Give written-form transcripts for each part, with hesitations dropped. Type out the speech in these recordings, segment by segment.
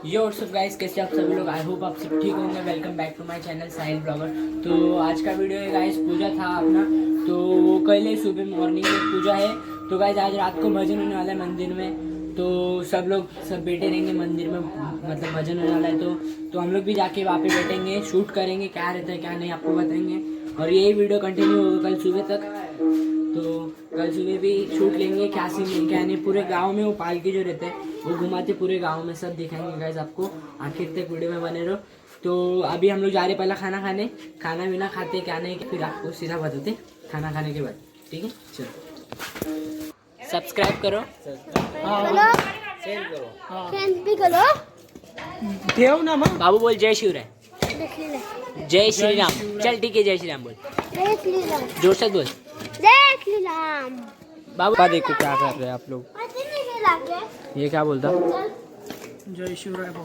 ये WhatsApp guys, कैसे आप सभी लोग। आई होप आप सब ठीक होंगे। Welcome back to my channel Sahil blogger. तो आज का वीडियो है गाइस, पूजा था अपना, तो वो कल ही सुबह मॉर्निंग में पूजा है। तो गाइस आज रात को भजन होने वाला है मंदिर में, तो सब बैठे रहेंगे मंदिर में, मतलब भजन होने वाला है। तो हम लोग भी जाके वहाँ पे बैठेंगे, शूट करेंगे, क्या रहता है क्या नहीं आपको बताएंगे। और यही वीडियो कंटिन्यू होगा कल सुबह तक। तो कल सुबह भी शूट लेंगे, क्या सीन क्या नहीं, पूरे गांव में वो पालकी जो रहते हैं वो घुमाते पूरे गांव में, सब दिखाएंगे गाइस आपको। आखिर तक वीडियो में बने रहो। तो अभी हम लोग जा रहे पहला खाना खाने, खाना पीना खाते क्या नहीं, फिर आपको सीधा बताते खाना खाने के बाद, ठीक है। चलो सब्सक्राइब करो, शेयर करो, ठेव ना मग. बाबू बोल जय शिवराय, जय श्री राम। चल ठीक है, जय श्री राम बोल, जय श्री राम, जोर से बोल। जय श्री राम। बाबू का देखो क्या कर रहे हैं आप लोग, ये क्या बोलता। जय शिवराय भाऊ.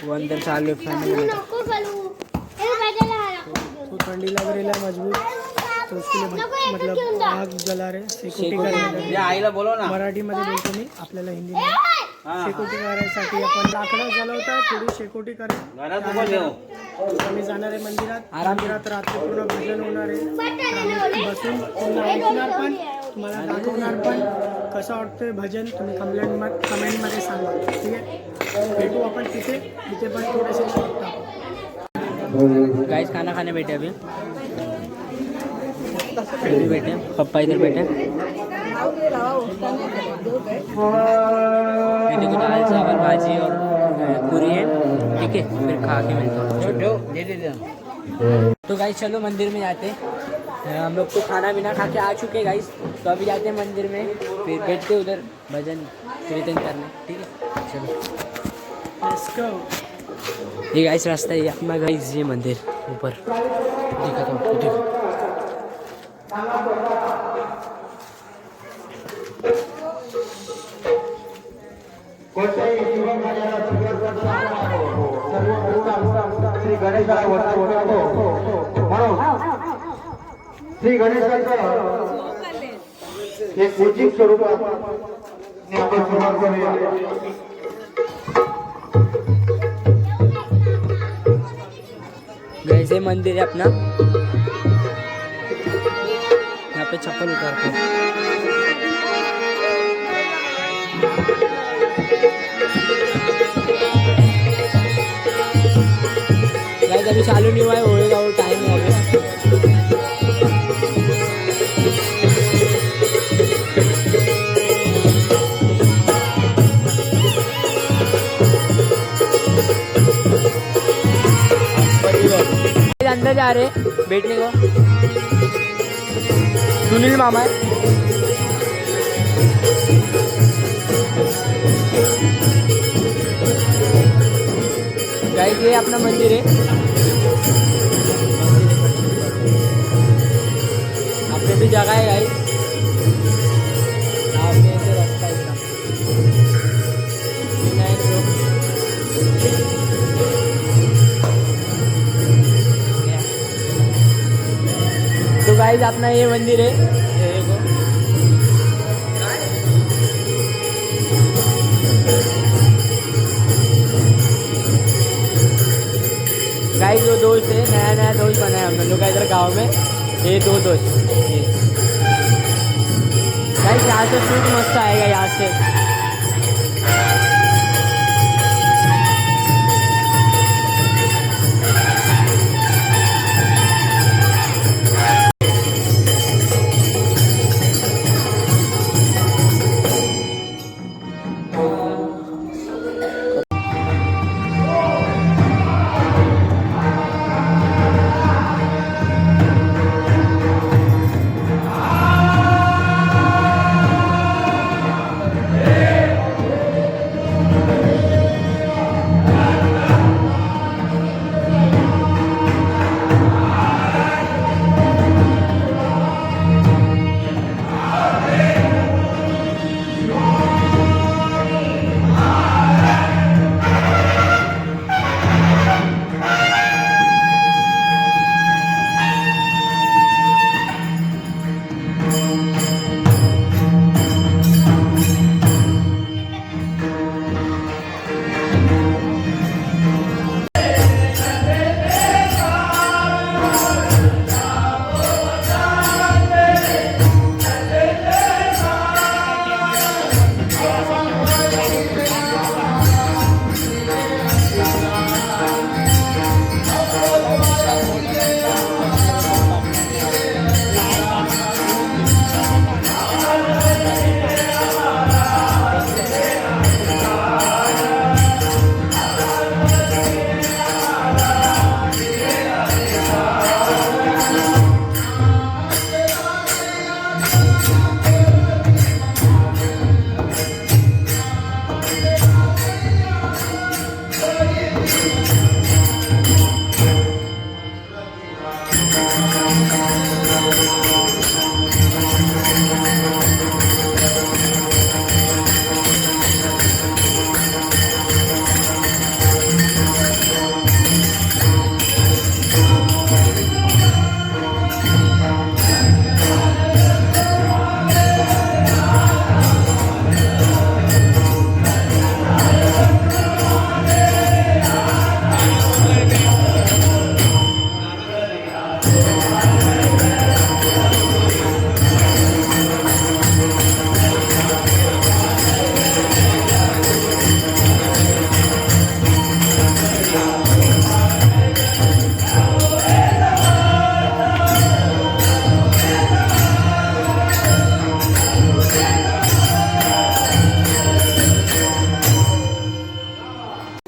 वो अंदर चालू है फैन में। तो ठंडी लग रही है मजबूत, तो उसके लिए मतलब आग जला रहे, शेकोटी करायला. आईला बोलो ना, मराठीमध्ये बोलतो मी, आपल्याला हिंदी शेकोटी करायसाठी आपण लाकडं जलवतात, थोडी शेकोटी करेल. आम्ही जाणार आहे मंदिरात रात्री पूर्ण भजन होणार आहे. बसून पुन्हा ऐकणार पण, तुम्हाला दाखवणार पण कसं वाटतंय भजन. तुम्ही कमेंटमध्ये सांगा, ठीक आहे. भेटू आपण तिथे पण थोडेसे शॉट टाकू. गाइस खाना खाने बैठे अभी बैठे, पप्पा इधर बैठे। ये देखो दाल चावल भाजी और पूरी है, ठीक है। फिर खा के मिलते हैं। तो गाइस चलो मंदिर में जाते हैं। हम लोग तो खाना पीना खा के आ चुके हैं गाइस, तो अभी जाते हैं मंदिर में, फिर बैठते उधर भजन कीर्तन करने, ठीक है। चलो लेट्स गो. ये गाइस रास्ता है अपना, गाइस ये मंदिर ऊपर देखा था आपको, देखो। श्री गणेशाला श्री गणेशाचं हे पूजित स्वरूपात आपण सुरुवात करूया. जैसे मंदिर है अपना, यहाँ पे चप्पल उतारते हैं। गाइस अभी चालू नहीं हुआ है, होएगा वो टाइम है अभी। अंदर जा रहे बैठने को, सुनील मामा है। गाइस ये अपना मंदिर है, अपने भी जगह है गाइस। रास्ता तो गाइस अपना ये मंदिर है, ये देखो। गाइस जो दोस्त है, नया दोस्त बना है हम लोग का इधर गांव में, ये दो दोस्त। गाइस यहाँ से शूट मस्त आएगा यहाँ से।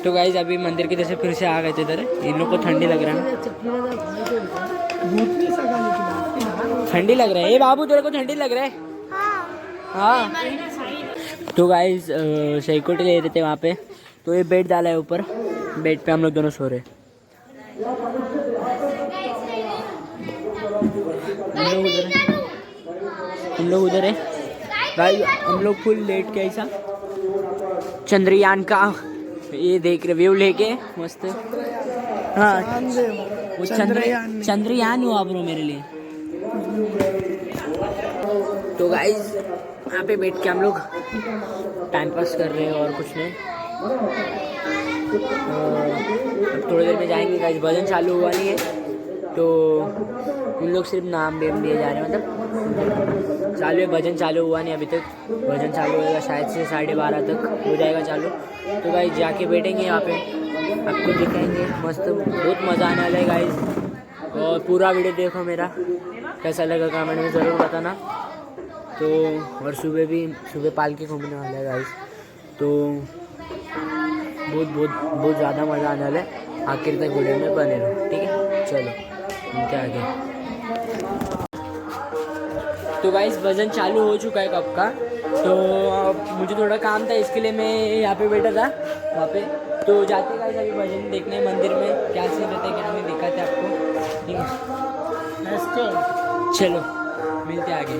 तो गाइस अभी मंदिर की तरफ से फिर से आ गए थे इधर। इन लोग को ठंडी लग रहा है, ठंडी लग रहा है। ए बाबू तेरे को ठंडी लग रहा है? हाँ। तो गाइस सिक्योरिटी ले रहे थे वहाँ पे, तो ये बेड डाला है ऊपर, बेड पे हम लोग दोनों सो रहे। हम लोग उधर है गाइस, हम लोग फुल लेट के ऐसा चंद्रयान का ये देख रहे, व्यू लेके मस्त। हाँ वो चंद्रयान हुआ ब्रो मेरे लिए। तो गाइस यहाँ पे बैठ के हम लोग टाइम पास कर रहे हैं और कुछ नहीं। अब थोड़ी देर में जाएंगे गाइस, भजन चालू हुआ नहीं है तो उन लोग सिर्फ नाम बेम दिए जा रहे हैं, मतलब चालू है, भजन चालू हुआ नहीं अभी तक। भजन चालू होगा शायद से 12:30 तक हो जाएगा चालू। तो गाइस जाके बैठेंगे यहाँ पे, आपको दिखाएंगे मस्त, बहुत मज़ा आने वाला है गाइस। और पूरा वीडियो देखो मेरा, कैसा लगा कमेंट में ज़रूर बताना। तो और सुबह पालकी घूमने वाला है गाइस, तो बहुत ज़्यादा मज़ा आने वाला है। आखिर तक वीडियो में बने रहो, ठीक है? चलो मिलते हैं आगे। तो गाइस भजन चालू हो चुका है कब का, तो मुझे थोड़ा काम था इसके लिए मैं यहाँ पे बैठा था वहाँ पे। तो जाते गाइस अभी भजन देखने मंदिर में, क्या सीन रहता है क्या नहीं दिखाते आपको, ठीक है? चलो मिलते हैं आगे।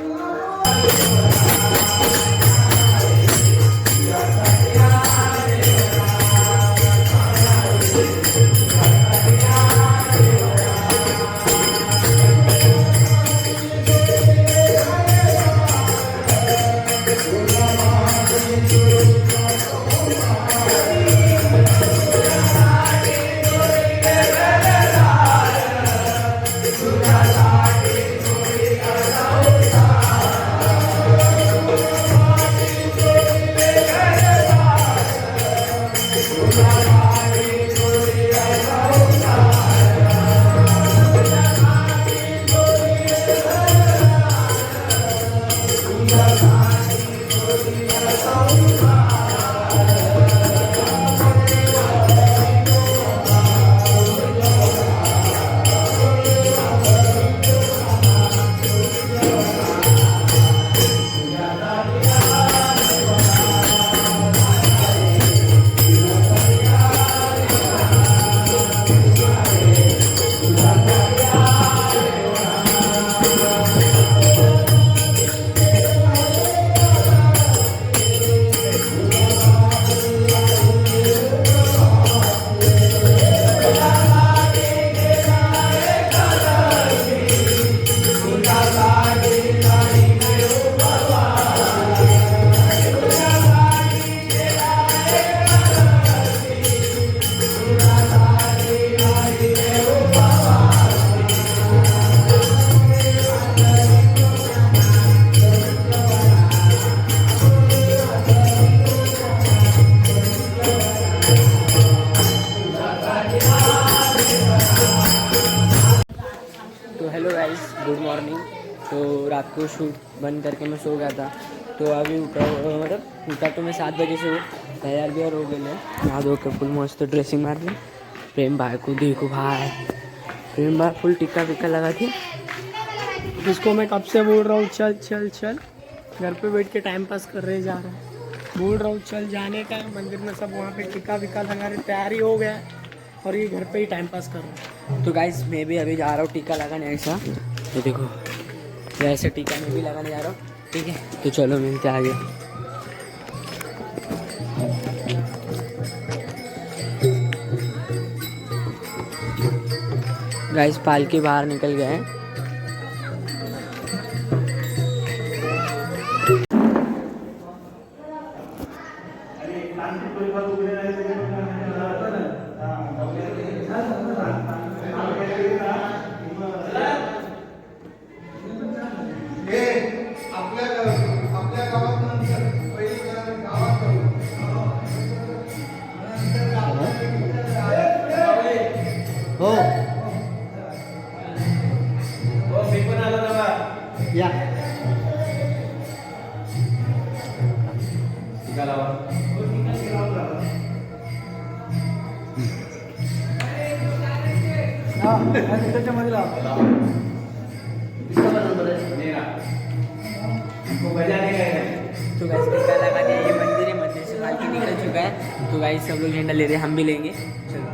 Good morning. तो रात को शूट बंद करके मैं सो गया था, तो अभी उठा तो मैं 7 बजे से तैयार भी और हो गए। नहा धो के फुल मस्त ड्रेसिंग मार ली। प्रेम भाई को देखो भाई, प्रेम भाई फुल टिक्का विक्का लगा थी। इसको मैं कब से बोल रहा हूँ चल चल चल, घर पे बैठ के टाइम पास कर रहे जा रहा हूँ, बोल रहा हूँ चल जाने का। मंदिर में सब वहाँ पे टिक्का विक्का लगा रहे, तैयारी हो गया और ये घर पे ही टाइम पास कर रहा हूँ। तो गाइस मैं भी अभी जा रहा हूँ टीका लगाने ऐसा, तो देखो वैसे टीका मैं भी लगाने जा रहा हूँ, ठीक है? तो चलो मिलते आगे। गाइस पालकी बाहर निकल गए हैं। हो या त्याच्यामध्ये लाव. तो गाइस टीका लगा दिया. ये मंदिर है, मंदिर से पालकी निकल चुका है. तो गाइस सब लोग झंडा ले रहे हैं, हम भी लेंगे. चलो.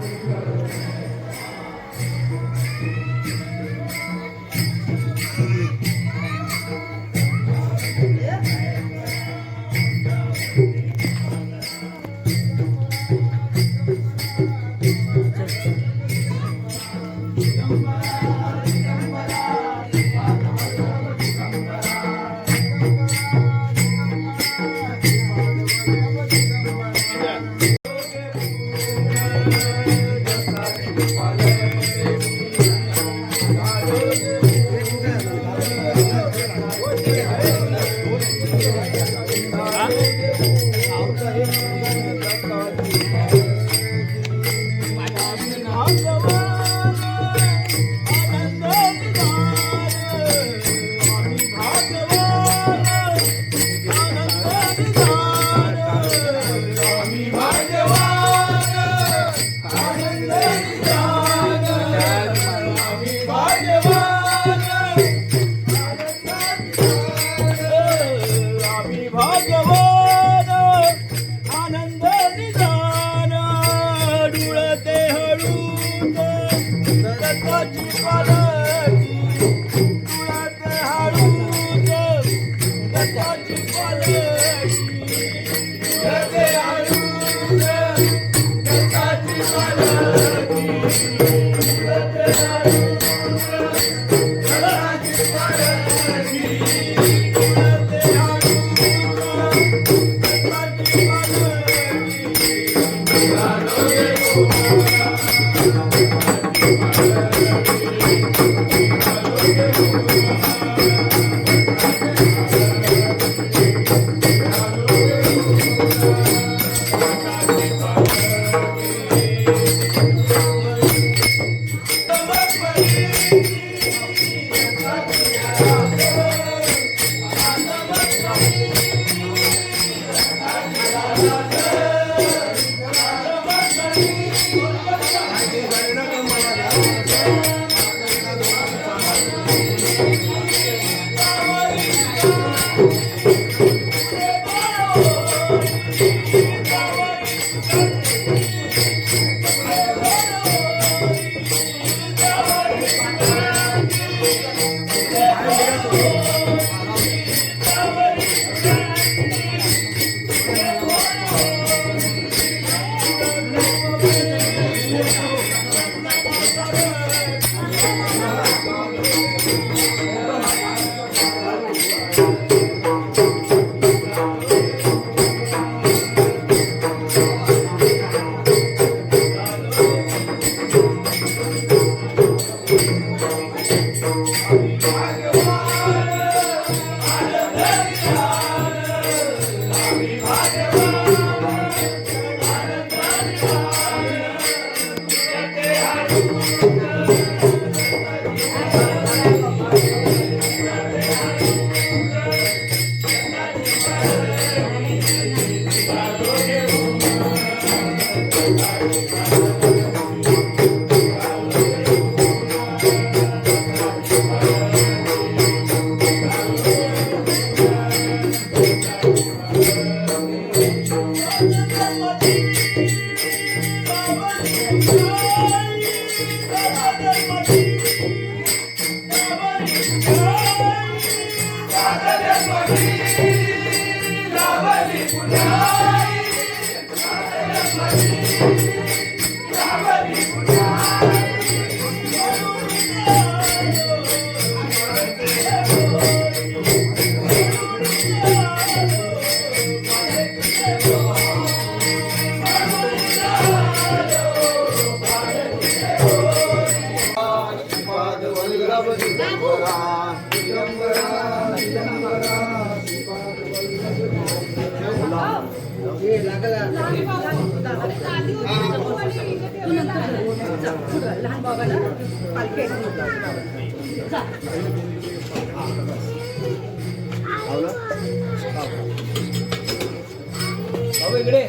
इकडे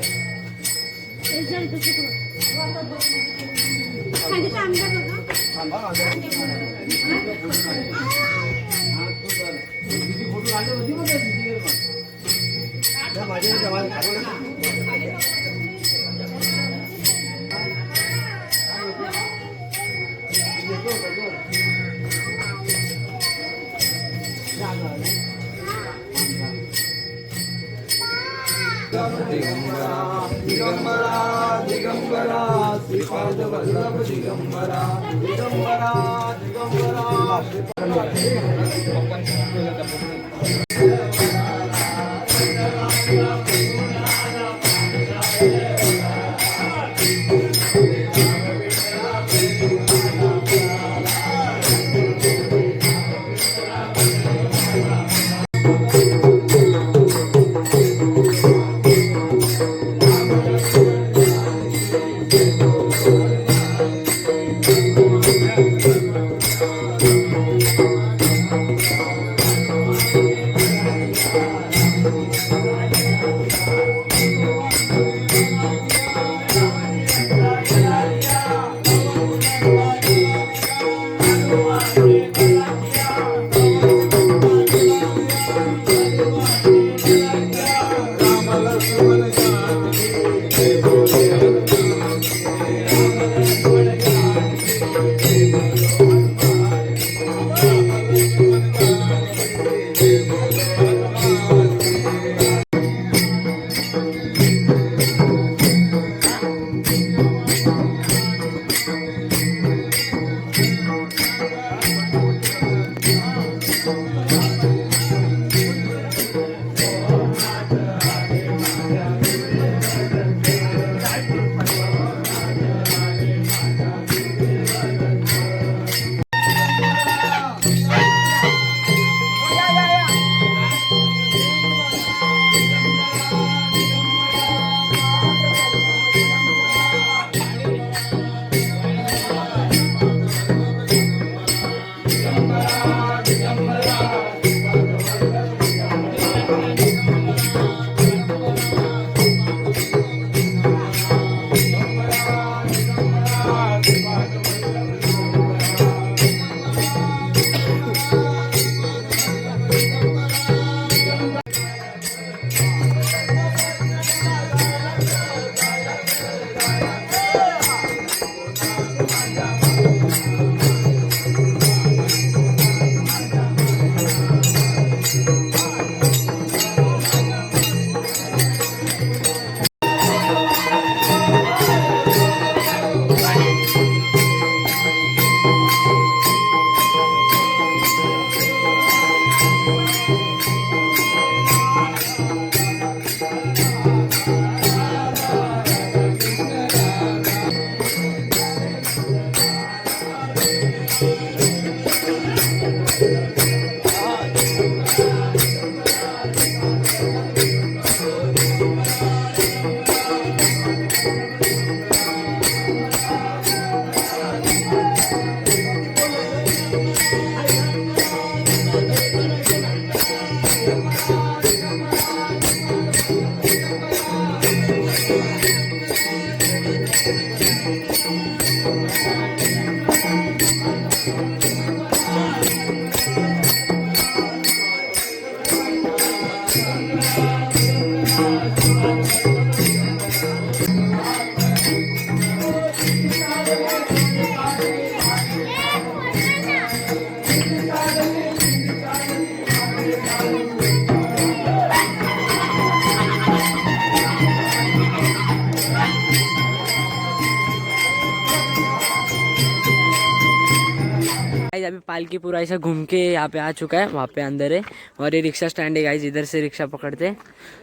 अभी पालकी पूरा ऐसा घूम के यहाँ पे आ चुका है, वहाँ पे अंदर है और ये रिक्शा स्टैंड है गाइज, इधर से रिक्शा पकड़ते हैं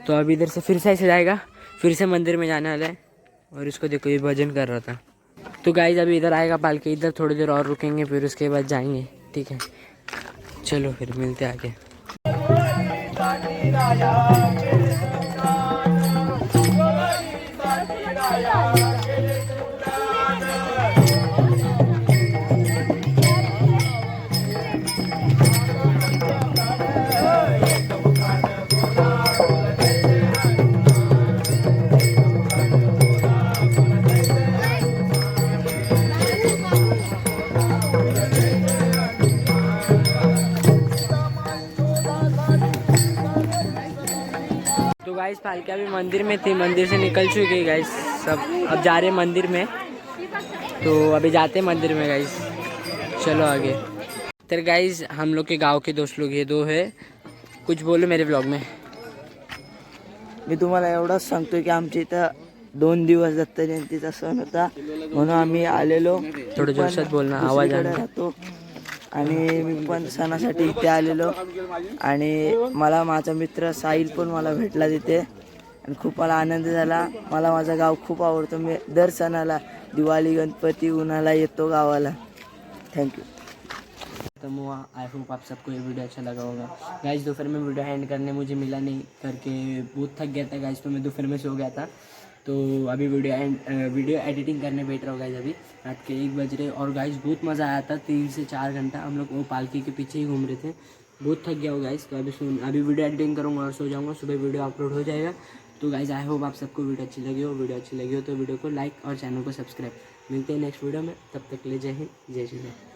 तो अभी इधर से फिर से ऐसे जाएगा, फिर से मंदिर में जाने वाला है। और इसको देखो ये भजन कर रहा था। तो गाइज अभी इधर आएगा पालकी, इधर थोड़ी देर और रुकेंगे फिर उसके बाद जाएंगे, ठीक है। चलो फिर मिलते आगे। गाइस पालकी अभी मंदिर में थी, मंदिर से निकल चुकी गाइस सब, अब जा रहे मंदिर में। तो अभी जाते मंदिर में गाइस, चलो आगे। तर गाइस हम लोग के गांव के दोस्त लोग ये 2 है, कुछ बोलो मेरे ब्लॉग में। मी तुम्हाला एवढंच सांगतोय की आमच्या इथं 2 दिवस दत्त जयंतीचा सण होता म्हणून आम्ही आलेलो. थोडं जोरात बोल ना, आवाज दुसरीकडे राहतो आणि मी पण सणासाठी इथे आलेलो. आणि मला माझा मित्र साहिल पण मला भेटला तिथे आणि खूप मला आनंद झाला. मला माझं गाव खूप आवडतं. मी दर सणाला दिवाळी गणपती उन्हाला येतो गावाला. थँक्यू. तो आई होप आप सबको ये वीडियो अच्छा लगा होगा गाइस। दोपहर में वीडियो एंड करने मुझे मिला नहीं करके बहुत थक गया था गाइस, तो मैं दोपहर में सो गया था। तो अभी वीडियो एडिटिंग करने बैठ रहा हूँ गाइस, अभी रात के 1 बज रहे। और गाइस बहुत मज़ा आया था, 3 से 4 घंटा हम लोग वो पालकी के पीछे ही घूम रहे थे। बहुत थक गया हो गाइस। तो अभी वीडियो एडिटिंग करूँगा और सो जाऊँगा, सुबह वीडियो अपलोड हो जाएगा। तो गाइस आई होप आप सबको वीडियो अच्छी लगी हो तो वीडियो को लाइक और चैनल को सब्सक्राइब। मिलते हैं नेक्स्ट वीडियो में, तब तक के लिए जय हिंद, जय श्री राम।